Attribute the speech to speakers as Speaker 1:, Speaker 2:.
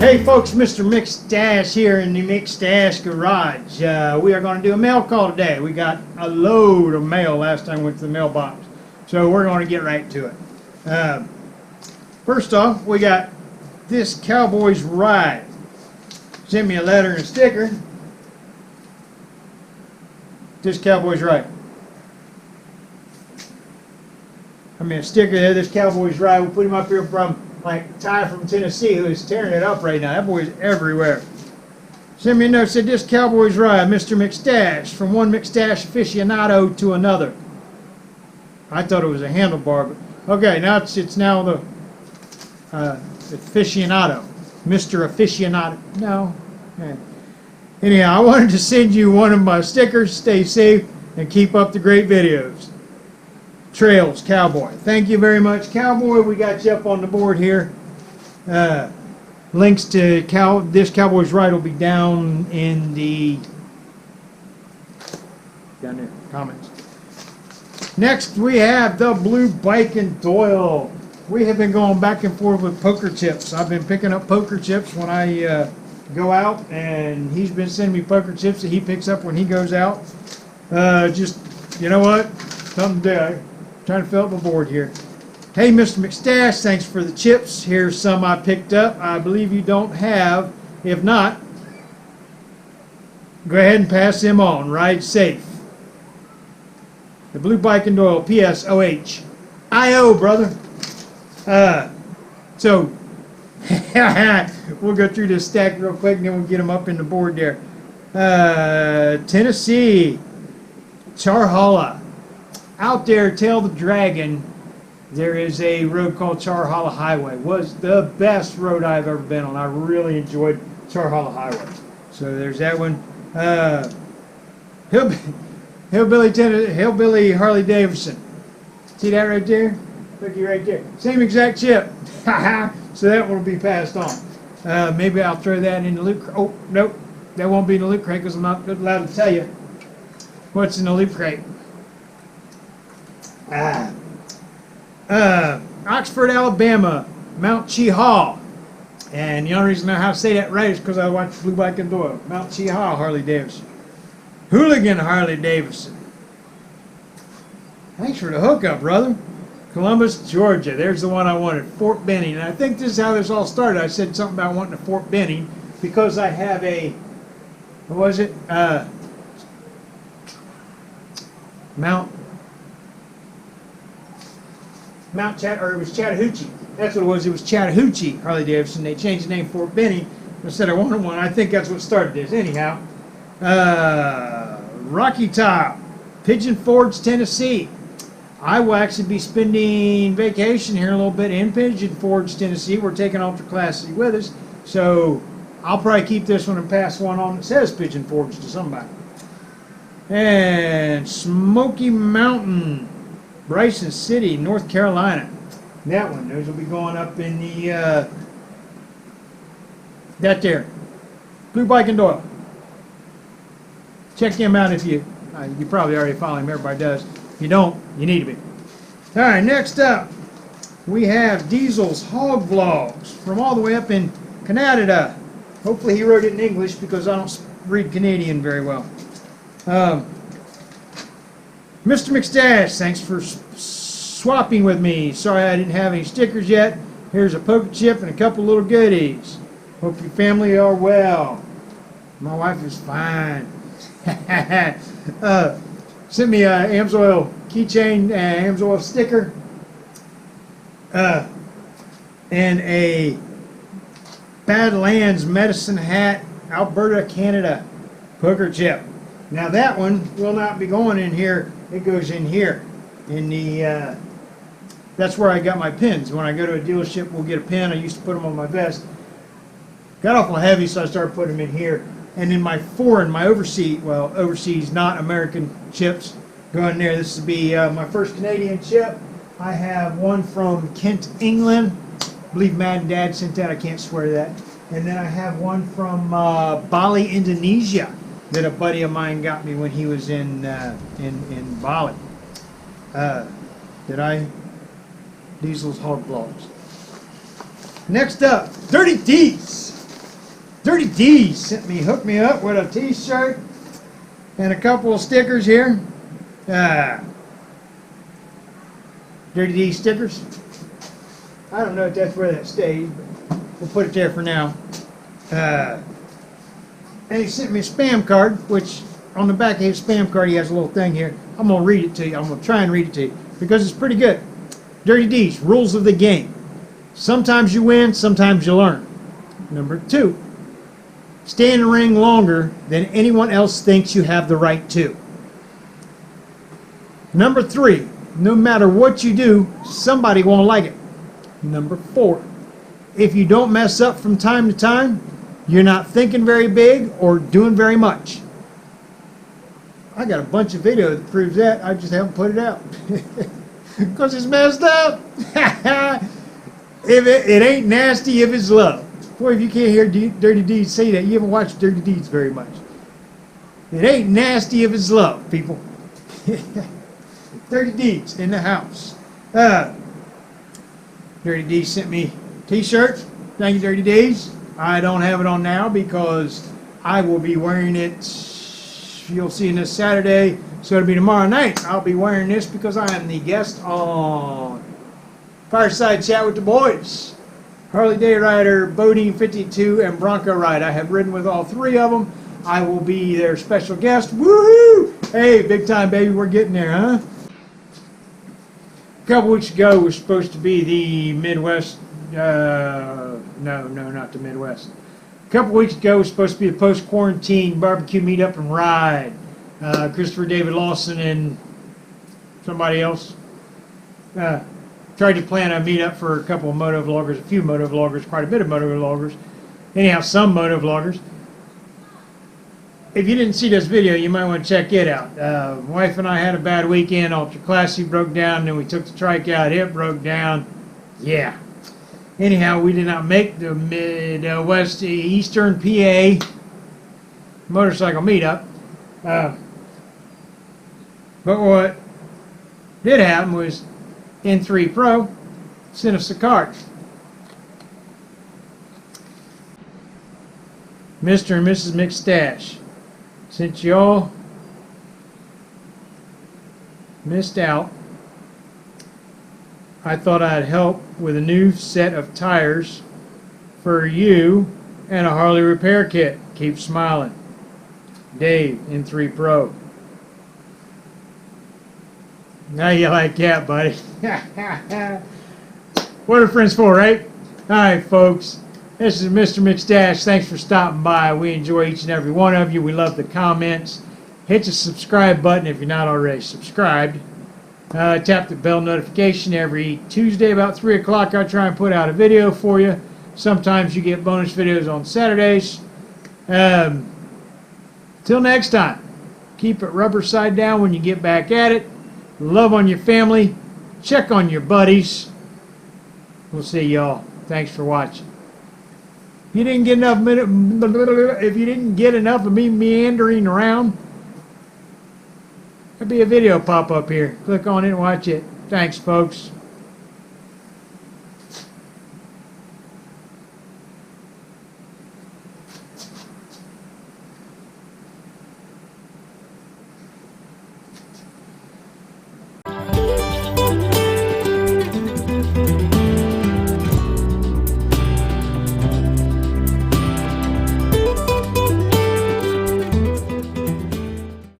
Speaker 1: Hey folks, Mr. McStache here in the McStache garage. We are going to do a mail call today. We got a load of mail last time we went to the mailbox, so we're going to get right to it. First off, we got this Cowboys Ride. Sent me a letter and a sticker. This Cowboys Ride. I mean a sticker there, this Cowboys Ride. We'll put him up here from like Ty from Tennessee, who is tearing it up right now. That boy's everywhere. Send me a note, said this Cowboys Ride, Mr. McStache, from one McStache aficionado to another. I thought it was a handlebar, but okay, now it's now the aficionado, Mr. Aficionado. No. Anyhow, I wanted to send you one of my stickers. Stay safe and keep up the great videos. Trails Cowboy. Thank you very much, Cowboy. We got you up on the board here. Links to this Cowboys Ride will be down in the comments. Next, we have the Blue Bike and Doyle. We have been going back and forth with poker chips. I've been picking up poker chips when I go out, and he's been sending me poker chips that he picks up when he goes out. Just, you know what? Something to do. Trying to fill up my board here. Hey, Mr. McStache, thanks for the chips. Here's some I picked up. I believe you don't have. If not, go ahead and pass them on. Ride safe. The Blue Bike and Doyle, P.S. O.H. I.O., brother. So, we'll go through this stack real quick, and then we'll get them up in the board there. Tennessee, Charhala. Out there, Tail the Dragon, there is a road called Charhala Highway. Was the best road I've ever been on. I really enjoyed Charhala Highway. So there's that one. Hillbilly Harley Davidson. See that right there? Looky right there. Same exact chip. So that one will be passed on. Maybe I'll throw that in the loot crate. Oh, nope. That won't be in the loot crate because I'm not allowed to tell you what's in the loot crate. Oxford, Alabama, Mount Cheaha. And the only reason I know how to say that right is because I watched Blue Bike and Doyle. Mount Cheaha, Harley Davidson. Hooligan Harley Davidson. Thanks for the hookup, brother. Columbus, Georgia. There's the one I wanted. Fort Benning. And I think this is how this all started. I said something about wanting a Fort Benning because I have a, what was it? It was Chattahoochee. That's what it was. It was Chattahoochee Harley Davidson. They changed the name Fort Benning. I said I wanted one. I think that's what started this. Anyhow, Rocky Top, Pigeon Forge, Tennessee. I will actually be spending vacation here a little bit in Pigeon Forge, Tennessee. We're taking Ultra Classic with us, so I'll probably keep this one and pass one on that says Pigeon Forge to somebody. And Smoky Mountain, Bryson City, North Carolina. That one, those will be going up in the, that there. Blue Bike and Doyle. Check them out if you probably already follow him, everybody does. If you don't, you need to be. All right, next up, we have Diesel's Hog Vlogs from all the way up in Canada. Hopefully he wrote it in English because I don't read Canadian very well. Mr. McStache, thanks for swapping with me. Sorry I didn't have any stickers yet. Here's a poker chip and a couple little goodies. Hope your family are well. My wife is fine. Sent me a Amsoil keychain, Amsoil sticker, and a Badlands Medicine Hat, Alberta, Canada poker chip. Now that one will not be going in here. It goes in here. In the that's where I got my pins. When I go to a dealership, we'll get a pin. I used to put them on my vest. Got awful heavy, so I started putting them in here. And in my foreign, my overseas, not American chips go in there. This will be my first Canadian chip. I have one from Kent, England. I believe Mad and Dad sent that. I can't swear to that. And then I have one from Bali, Indonesia, that a buddy of mine got me when he was in Bali. Diesel's Hog Vlogs. Next up, Dirty Deeds. Dirty D hooked me up with a t-shirt and a couple of stickers here. Dirty D stickers. I don't know if that's where that stays, but we'll put it there for now. And he sent me a spam card, which on the back of his spam card he has a little thing here. I'm going to read it to you. I'm going to try and read it to you because it's pretty good. Dirty D's, rules of the game. Sometimes you win, sometimes you learn. Number 2, stay in the ring longer than anyone else thinks you have the right to. Number 3, no matter what you do, somebody won't like it. Number 4, if you don't mess up from time to time, you're not thinking very big or doing very much. I got a bunch of video that proves that. I just haven't put it out because it's messed up. If it ain't nasty if it's love. Boy, if you can't hear Dirty Deeds say that, you haven't watched Dirty Deeds very much. It ain't nasty if it's love, people. Dirty Deeds in the house. Dirty Deeds sent me t-shirts. Thank you, Dirty Deeds. I don't have it on now because I will be wearing it. You'll see it this Saturday, so it'll be tomorrow night. I'll be wearing this because I am the guest on Fireside Chat with the Boys. Harley Day Rider, Bodine 52, and Bronco Ride. I have ridden with all 3 of them. I will be their special guest. Woohoo! Hey, big time, baby. We're getting there, huh? A couple weeks ago was supposed to be the Midwest. No, not the Midwest. A couple weeks ago was supposed to be a post-quarantine barbecue meetup and ride. Christopher David Lawson and somebody else tried to plan a meetup for a couple of motovloggers, a few motovloggers, quite a bit of motovloggers. Anyhow, some motovloggers. If you didn't see this video, you might want to check it out. Wife and I had a bad weekend. Ultra Classic broke down, then we took the trike out. It broke down. Yeah. Anyhow, we did not make the Midwest Eastern PA motorcycle meetup. But what did happen was N3 Pro sent us a card. Mr. and Mrs. McStache, since y'all missed out, I thought I'd help with a new set of tires for you and a Harley repair kit. Keep smiling. Dave, N3 Pro. Now you like that, buddy. What are friends for, right? Alright, folks. This is Mr. McStache. Thanks for stopping by. We enjoy each and every one of you. We love the comments. Hit the subscribe button if you're not already subscribed. Tap the bell notification every Tuesday about 3 o'clock. I try and put out a video for you. Sometimes you get bonus videos on Saturdays. Till next time, keep it rubber side down when you get back at it. Love on your family. Check on your buddies. We'll see y'all. Thanks for watching. If you didn't get enough of me meandering around, there'll be a video pop up here. Click on it and watch it. Thanks, folks.